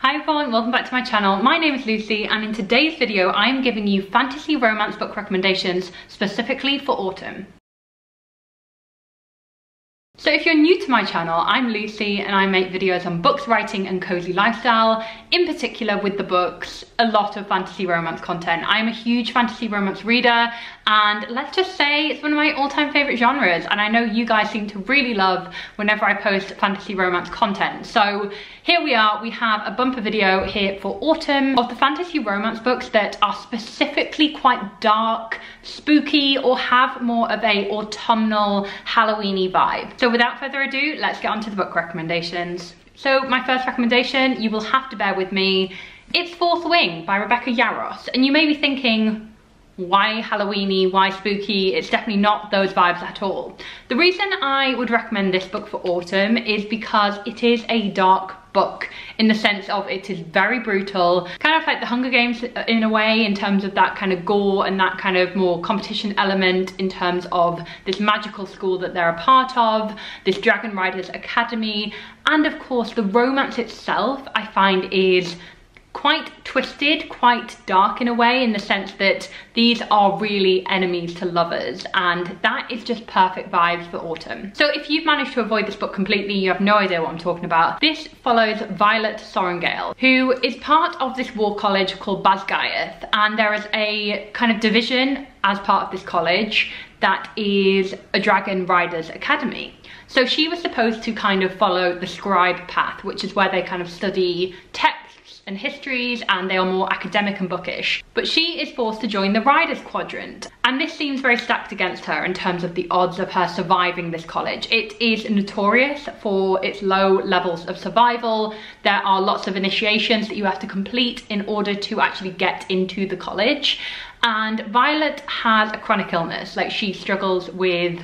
Hi everyone, welcome back to my channel. My name is Lucy and in today's video I am giving you fantasy romance book recommendations specifically for autumn. So if you're new to my channel, I'm Lucy and I make videos on books, writing and cozy lifestyle, in particular with the books, a lot of fantasy romance content. I'm a huge fantasy romance reader and let's just say it's one of my all-time favorite genres, and I know you guys seem to really love whenever I post fantasy romance content. So here we are, we have a bumper video here for autumn of the fantasy romance books that are specifically quite dark, spooky, or have more of a autumnal, Halloween-y vibe. So without further ado, let's get on to the book recommendations. So my first recommendation, you will have to bear with me, it's Fourth Wing by Rebecca Yarros. And you may be thinking, why Halloween-y, why spooky? It's definitely not those vibes at all. The reason I would recommend this book for autumn is because it is a dark book in the sense of it is very brutal, kind of like the Hunger Games in a way, in terms of that kind of gore and that kind of more competition element in terms of this magical school that they're a part of, this Dragon Riders Academy, and of course the romance itself I find is quite twisted, quite dark in a way, in the sense that these are really enemies to lovers, and that is just perfect vibes for autumn. So if you've managed to avoid this book completely, you have no idea what I'm talking about. This follows Violet Sorrengail, who is part of this war college called Basgiath, and there is a kind of division as part of this college that is a Dragon Riders Academy. So she was supposed to kind of follow the scribe path, which is where they kind of study texts and histories, and they are more academic and bookish. But she is forced to join the Riders Quadrant, and this seems very stacked against her in terms of the odds of her surviving this college. It is notorious for its low levels of survival. There are lots of initiations that you have to complete in order to actually get into the college, and Violet has a chronic illness. Like, she struggles with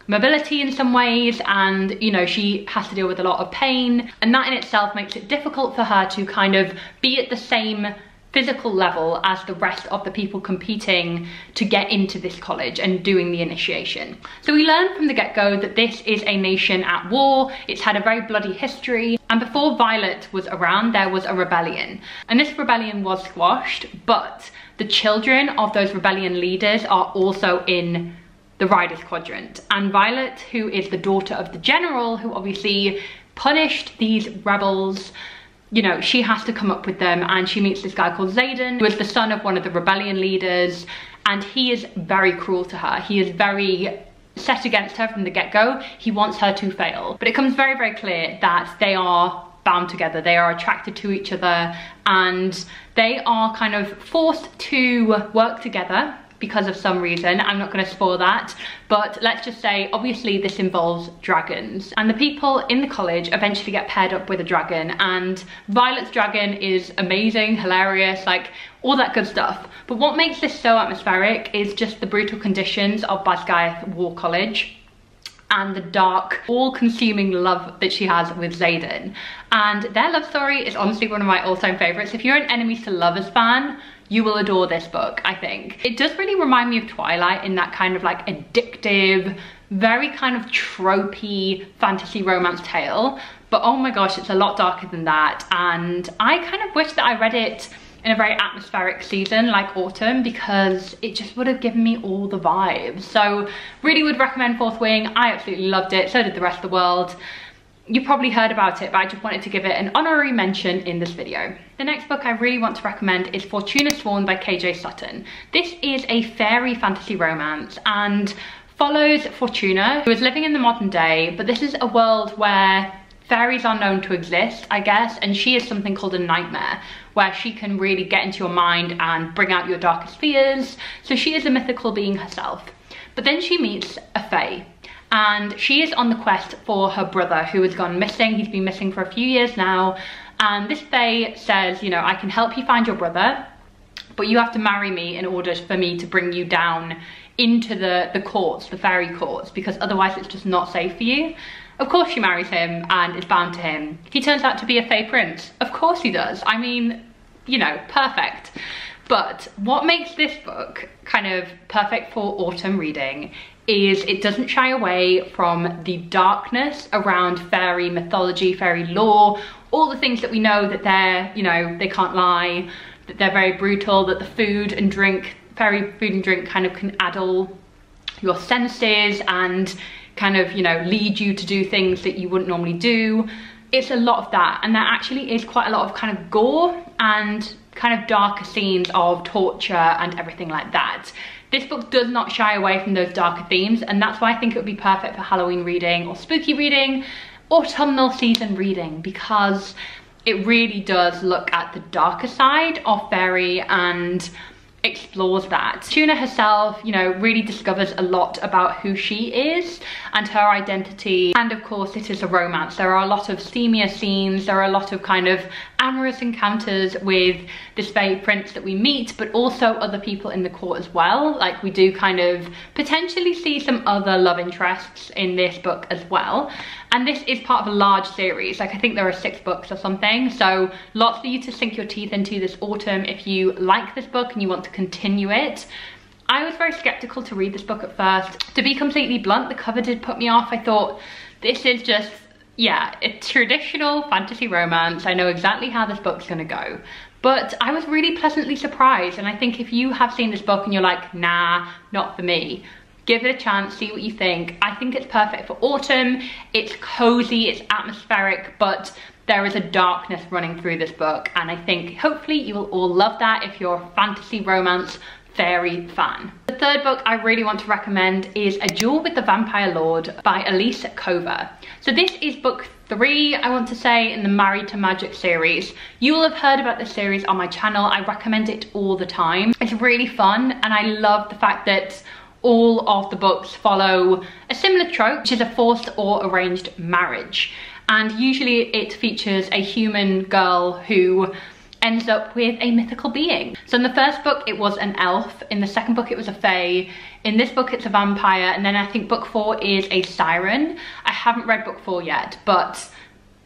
mobility in some ways, and you know, she has to deal with a lot of pain, and that in itself makes it difficult for her to kind of be at the same physical level as the rest of the people competing to get into this college and doing the initiation. So we learn from the get-go that this is a nation at war. It's had a very bloody history, and before Violet was around there was a rebellion, and this rebellion was squashed, but the children of those rebellion leaders are also in the Riders Quadrant, and Violet, who is the daughter of the general who obviously punished these rebels, you know, she has to come up with them, and she meets this guy called Xaden, who is the son of one of the rebellion leaders, and he is very cruel to her. He is very set against her from the get-go. He wants her to fail, but it becomes very, very clear that they are bound together, they are attracted to each other, and they are kind of forced to work together because of some reason. I'm not going to spoil that, but let's just say obviously this involves dragons, and the people in the college eventually get paired up with a dragon, and Violet's dragon is amazing, hilarious, like all that good stuff. But what makes this so atmospheric is just the brutal conditions of Basgiath War College and the dark, all-consuming love that she has with Xaden. And their love story is honestly one of my all-time favorites. If you're an enemies to lovers fan, you will adore this book, I think. It does really remind me of Twilight in that kind of like addictive, very kind of tropey fantasy romance tale, but oh my gosh, it's a lot darker than that, and I kind of wish that I read it in a very atmospheric season like autumn, because it just would have given me all the vibes. So really would recommend Fourth Wing. I absolutely loved it, so did the rest of the world. You probably heard about it, but I just wanted to give it an honorary mention in this video. The next book I really want to recommend is Fortuna Sworn by KJ Sutton. This is a fairy fantasy romance and follows Fortuna, who is living in the modern day, but this is a world where fairies are known to exist, I guess, and she is something called a nightmare, where she can really get into your mind and bring out your darkest fears. So she is a mythical being herself. But then she meets a fae, and she is on the quest for her brother who has gone missing. He's been missing for a few years now, and this fae says, you know, I can help you find your brother, but you have to marry me in order for me to bring you down into the courts, the fairy courts, because otherwise it's just not safe for you. Of course she marries him and is bound to him. He turns out to be a fae prince. Of course he does. I mean, you know, perfect. But what makes this book kind of perfect for autumn reading is it doesn't shy away from the darkness around fairy mythology, fairy lore, all the things that we know, that they're, you know, they can't lie, that they're very brutal, that the food and drink kind of can addle your senses and kind of, you know, lead you to do things that you wouldn't normally do. It's a lot of that, and there actually is quite a lot of kind of gore and kind of darker scenes of torture and everything like that. This book does not shy away from those darker themes, and that's why I think it would be perfect for Halloween reading or spooky reading, autumnal season reading, because it really does look at the darker side of fairy and explores that. Fortuna herself, you know, really discovers a lot about who she is and her identity, and of course it is a romance. There are a lot of steamier scenes, there are a lot of kind of amorous encounters with this fairy prince that we meet, but also other people in the court as well. Like, we do kind of potentially see some other love interests in this book as well. And this is part of a large series. Like, I think there are 6 books or something, so lots for you to sink your teeth into this autumn if you like this book and you want to continue it. I was very skeptical to read this book at first. To be completely blunt, the cover did put me off. I thought, this is just, yeah, a traditional fantasy romance. I know exactly how this book's gonna go. But I was really pleasantly surprised, and I think if you have seen this book and you're like, nah, not for me, give it a chance, see what you think. I think it's perfect for autumn. It's cozy, it's atmospheric, but there is a darkness running through this book, and I think hopefully you will all love that if you're a fantasy romance fairy fan. The third book I really want to recommend is A Duel with the Vampire Lord by Elise Cover. So this is book 3, I want to say, in the Married to Magic series. You will have heard about this series on my channel. I recommend it all the time. It's really fun, and I love the fact that all of the books follow a similar trope, which is a forced or arranged marriage. And usually it features a human girl who ends up with a mythical being. So in the first book it was an elf, in the second book it was a fae, in this book it's a vampire, and then I think book 4 is a siren. I haven't read book 4 yet, but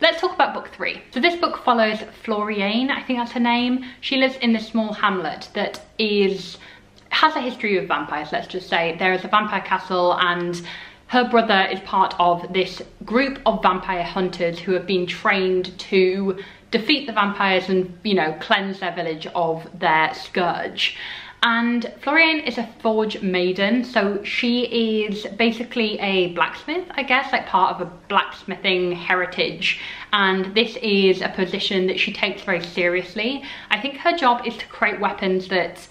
let's talk about book 3. So this book follows Floriane, I think that's her name. She lives in this small hamlet that has a history of vampires, let's just say. There is a vampire castle, and her brother is part of this group of vampire hunters who have been trained to defeat the vampires and, you know, cleanse their village of their scourge. And Floriane is a forge maiden, so she is basically a blacksmith, I guess, like part of a blacksmithing heritage. And this is a position that she takes very seriously. I think her job is to create weapons that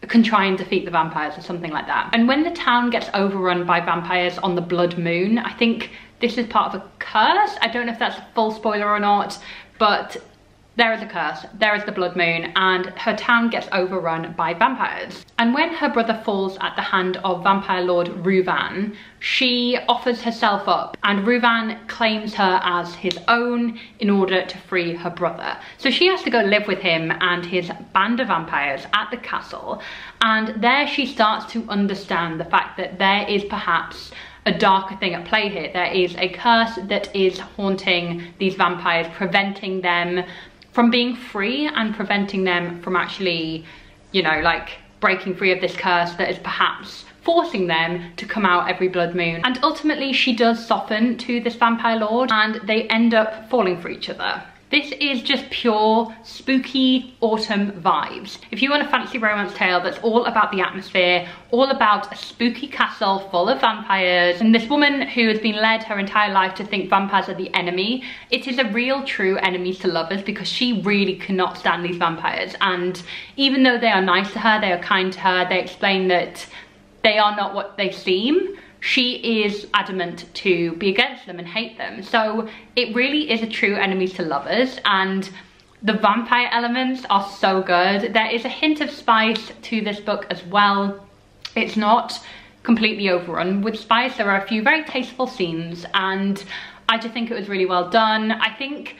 can try and defeat the vampires or something like that. And when the town gets overrun by vampires on the blood moon, I think this is part of a curse. I don't know if that's a full spoiler or not, but there is a curse, there is the blood moon, and her town gets overrun by vampires. And when her brother falls at the hand of vampire lord Ruvan, she offers herself up, and Ruvan claims her as his own in order to free her brother. So she has to go live with him and his band of vampires at the castle, and there she starts to understand the fact that there is perhaps a darker thing at play here. There is a curse that is haunting these vampires, preventing them from being free and preventing them from actually, you know, like breaking free of this curse that is perhaps forcing them to come out every blood moon. And ultimately she does soften to this vampire lord, and they end up falling for each other. This is just pure spooky autumn vibes. If you want a fantasy romance tale that's all about the atmosphere, all about a spooky castle full of vampires, and this woman who has been led her entire life to think vampires are the enemy, it is a real true enemies to lovers, because she really cannot stand these vampires. And even though they are nice to her, they are kind to her, they explain that they are not what they seem, she is adamant to be against them and hate them. So it really is a true enemies to lovers, and the vampire elements are so good. There is a hint of spice to this book as well. It's not completely overrun with spice. There are a few very tasteful scenes, and I just think it was really well done. I think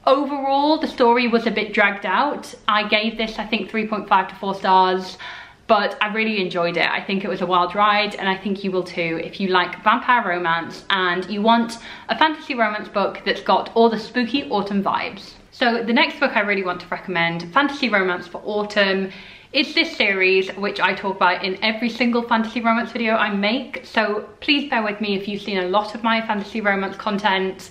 overall the story was a bit dragged out. I gave this, I think, 3.5 to 4 stars. But I really enjoyed it. I think it was a wild ride, and I think you will too if you like vampire romance and you want a fantasy romance book that's got all the spooky autumn vibes. So the next book I really want to recommend, fantasy romance for autumn, is this series which I talk about in every single fantasy romance video I make. So please bear with me if you've seen a lot of my fantasy romance content.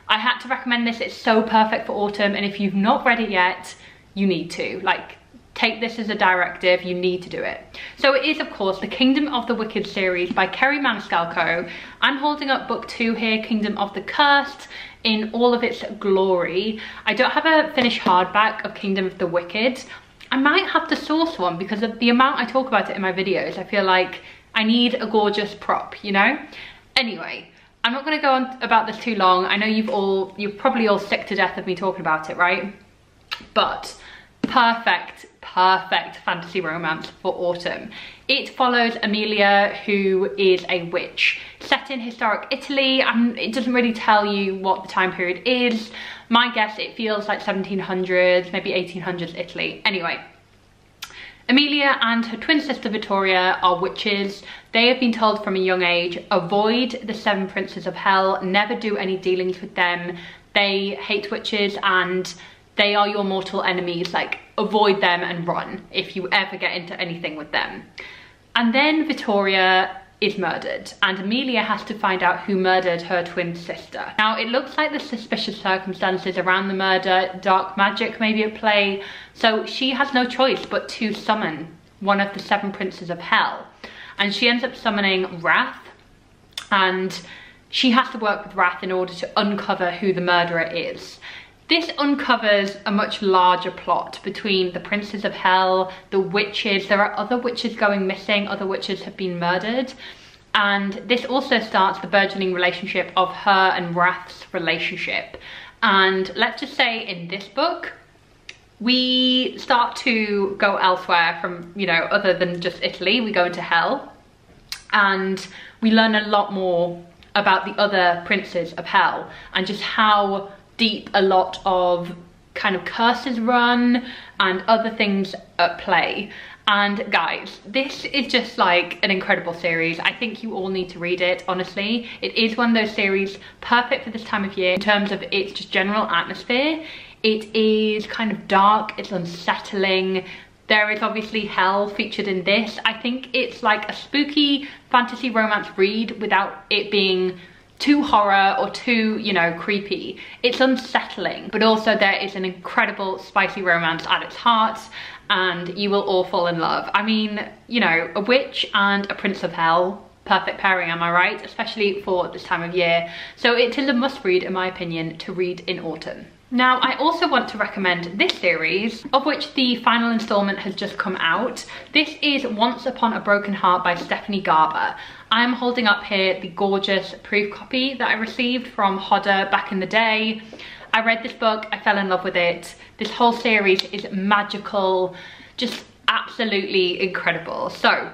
I had to recommend this. It's so perfect for autumn, and if you've not read it yet, you need to. Like, take this as a directive, you need to do it. So it is, of course, the Kingdom of the Wicked series by Kerry Maniscalco. I'm holding up book 2 here, Kingdom of the Cursed, in all of its glory. I don't have a finished hardback of Kingdom of the Wicked. I might have to source one because of the amount I talk about it in my videos. I feel like I need a gorgeous prop, you know? Anyway, I'm not gonna go on about this too long. I know you're probably all sick to death of me talking about it, right? But perfect fantasy romance for autumn. It follows Amelia, who is a witch, set in historic Italy. It doesn't really tell you what the time period is. My guess, it feels like 1700s, maybe 1800s Italy. Anyway, Amelia and her twin sister Vittoria are witches. They have been told from a young age, avoid the 7 princes of hell, never do any dealings with them. They hate witches and they are your mortal enemies. Like, avoid them and run if you ever get into anything with them. And then Vittoria is murdered and Amelia has to find out who murdered her twin sister. Now, it looks like the suspicious circumstances around the murder, dark magic maybe at play, so she has no choice but to summon one of the 7 princes of hell. And she ends up summoning Wrath, and she has to work with Wrath in order to uncover who the murderer is. This uncovers a much larger plot between the princes of hell, the witches. There are other witches going missing, other witches have been murdered. And this also starts the burgeoning relationship of her and Wrath's relationship. And let's just say in this book, we start to go elsewhere from, you know, other than just Italy. We go into hell and we learn a lot more about the other princes of hell and just how deep a lot of kind of curses run and other things at play. And guys, this is just like an incredible series. I think you all need to read it, honestly. It is one of those series perfect for this time of year in terms of its just general atmosphere. It is kind of dark, it's unsettling. There is obviously hell featured in this. I think it's like a spooky fantasy romance read without it being too horror or too, you know, creepy. It's unsettling, but also there is an incredible spicy romance at its heart, and you will all fall in love. I mean, you know, a witch and a prince of hell, perfect pairing, am I right? Especially for this time of year. So it is a must read, in my opinion, to read in autumn. Now, I also want to recommend this series, of which the final installment has just come out. This is Once Upon a Broken Heart by Stephanie Garber. I'm holding up here the gorgeous proof copy that I received from Hodder back in the day. I read this book, I fell in love with it. This whole series is magical, just absolutely incredible. So,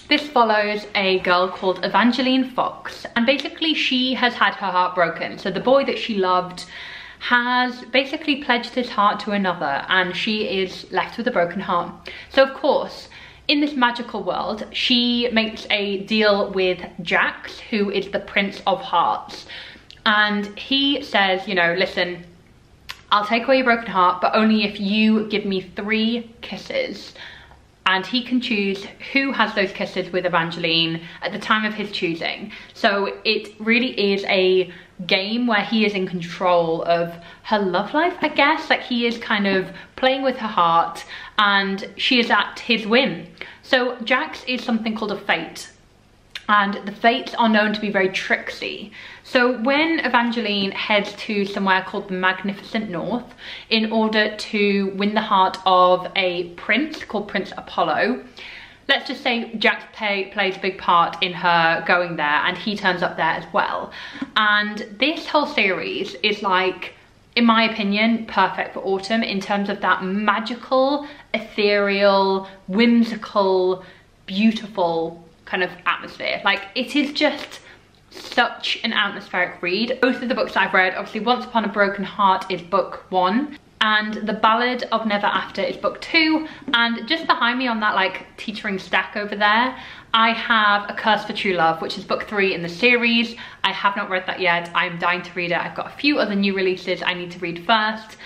this follows a girl called Evangeline Fox, and basically she has had her heart broken. So the boy that she loved has basically pledged his heart to another, and she is left with a broken heart. So of course, in this magical world, she makes a deal with Jax, who is the Prince of Hearts. And he says, you know, listen, I'll take away your broken heart, but only if you give me 3 kisses. And he can choose who has those kisses with Evangeline at the time of his choosing. So it really is a game where he is in control of her love life, I guess. Like, he is kind of playing with her heart and she is at his whim. So Jax is something called a fate, and the fates are known to be very tricksy. So when Evangeline heads to somewhere called the Magnificent North in order to win the heart of a prince called Prince Apollo, let's just say Jax plays a big part in her going there, and he turns up there as well. And this whole series is, like, in my opinion, perfect for autumn in terms of that magical, ethereal, whimsical, beautiful kind of atmosphere. Like, it is just such an atmospheric read. Both of the books I've read, obviously Once Upon a Broken Heart is book 1, and The Ballad of Never After is book 2. And just behind me on that, like, teetering stack over there, I have A Curse for True Love, which is book 3 in the series. I have not read that yet. I'm dying to read it. I've got a few other new releases I need to read first.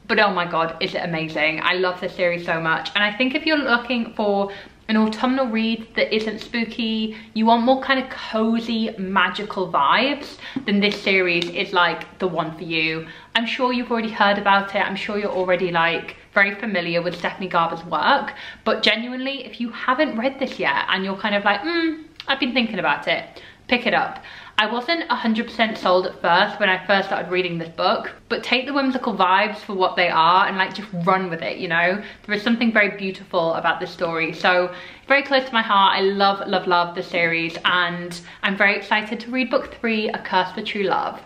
But oh my god, is it amazing. I love this series so much. And I think if you're looking for an autumnal read that isn't spooky, you want more kind of cozy, magical vibes, then this series is like the one for you. I'm sure you've already heard about it. I'm sure you're already like very familiar with Stephanie Garber's work, but genuinely, if you haven't read this yet and you're kind of like, I've been thinking about it, pick it up. I wasn't 100% sold at first when I first started reading this book, but take the whimsical vibes for what they are and like just run with it, you know? There is something very beautiful about this story. So very close to my heart. I love, love, love the series, and I'm very excited to read book 3, A Curse for True Love.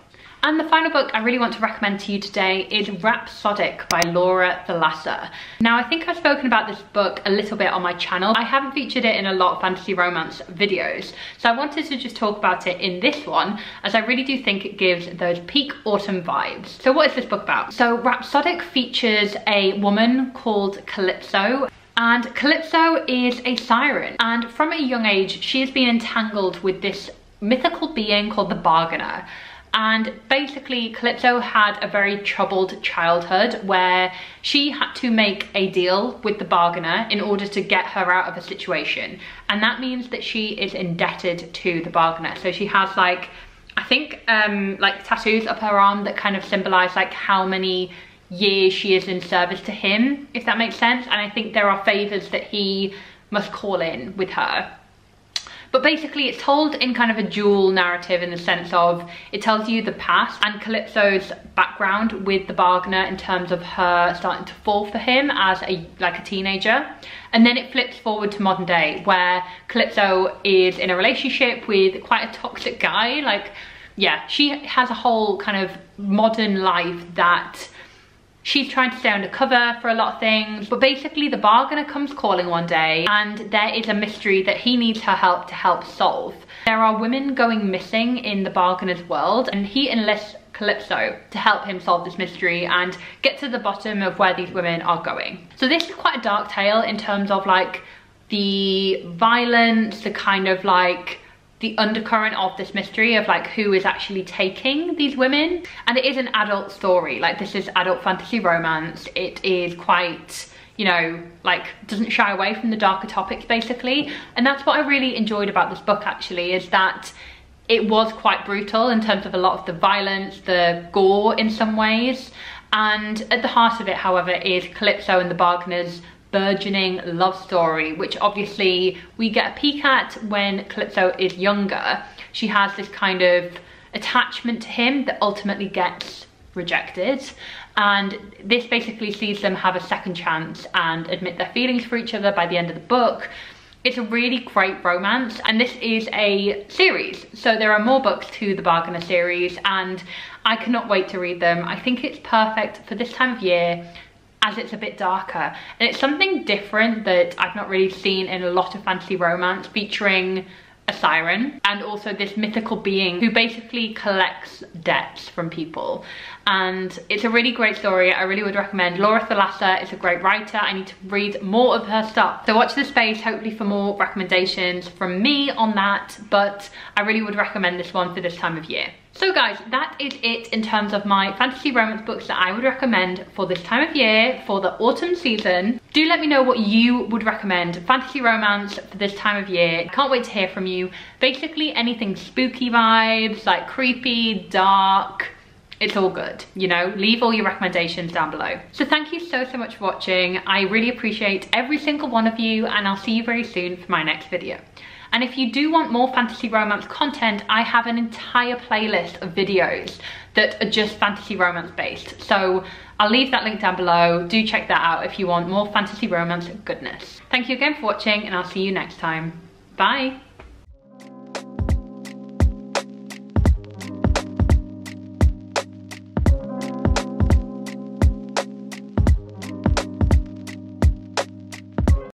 And the final book I really want to recommend to you today is WRA Sodic by Laura Thalassa. Now, I think I've spoken about this book a little bit on my channel. I haven't featured it in a lot of fantasy romance videos, so I wanted to just talk about it in this one, as I really do think it gives those peak autumn vibes. So what is this book about? So WRA Sodic features a woman called Calypso. And Calypso is a siren, and from a young age she has been entangled with this mythical being called the Bargainer. And basically Calypso had a very troubled childhood where she had to make a deal with the Bargainer in order to get her out of a situation, and that means that she is indebted to the Bargainer. So she has like, I think like tattoos up her arm that kind of symbolize like how many years she is in service to him, if that makes sense. And I think there are favors that he must call in with her. But basically it's told in kind of a dual narrative, in the sense of it tells you the past and Calypso's background with the Bargainer in terms of her starting to fall for him as a teenager. And then it flips forward to modern day where Calypso is in a relationship with quite a toxic guy. Like, yeah, she has a whole kind of modern life that she's trying to stay undercover for a lot of things, but basically the Bargainer comes calling one day and there is a mystery that he needs her help to help solve. There are women going missing in the Bargainer's world, and he enlists Calypso to help him solve this mystery and get to the bottom of where these women are going. So this is quite a dark tale in terms of like the violence, the kind of like the undercurrent of this mystery of like who is actually taking these women. And it is an adult story, like this is adult fantasy romance. It is quite, you know, like doesn't shy away from the darker topics basically. And that's what I really enjoyed about this book actually, is that it was quite brutal in terms of a lot of the violence, the gore in some ways. And at the heart of it, however, is Calypso and the Bargainer's burgeoning love story, which obviously we get a peek at when Calypso is younger. She has this kind of attachment to him that ultimately gets rejected, and this basically sees them have a second chance and admit their feelings for each other by the end of the book. It's a really great romance, and this is a series, so there are more books to the Bargainer series, and I cannot wait to read them. I think it's perfect for this time of year, as it's a bit darker, and it's something different that I've not really seen in a lot of fantasy romance, featuring a siren and also this mythical being who basically collects debts from people. And it's a really great story. I really would recommend. Laura Thalassa is a great writer. I need to read more of her stuff, so watch this space hopefully for more recommendations from me on that, but I really would recommend this one for this time of year. So guys, that is it in terms of my fantasy romance books that I would recommend for this time of year, for the autumn season. Do let me know what you would recommend fantasy romance for this time of year. I can't wait to hear from you. Basically anything spooky vibes, like creepy, dark, it's all good, you know. Leave all your recommendations down below. So thank you so much for watching. I really appreciate every single one of you, and I'll see you very soon for my next video. And if you do want more fantasy romance content, I have an entire playlist of videos that are just fantasy romance based. So I'll leave that link down below. Do check that out if you want more fantasy romance goodness. Thank you again for watching, and I'll see you next time. Bye.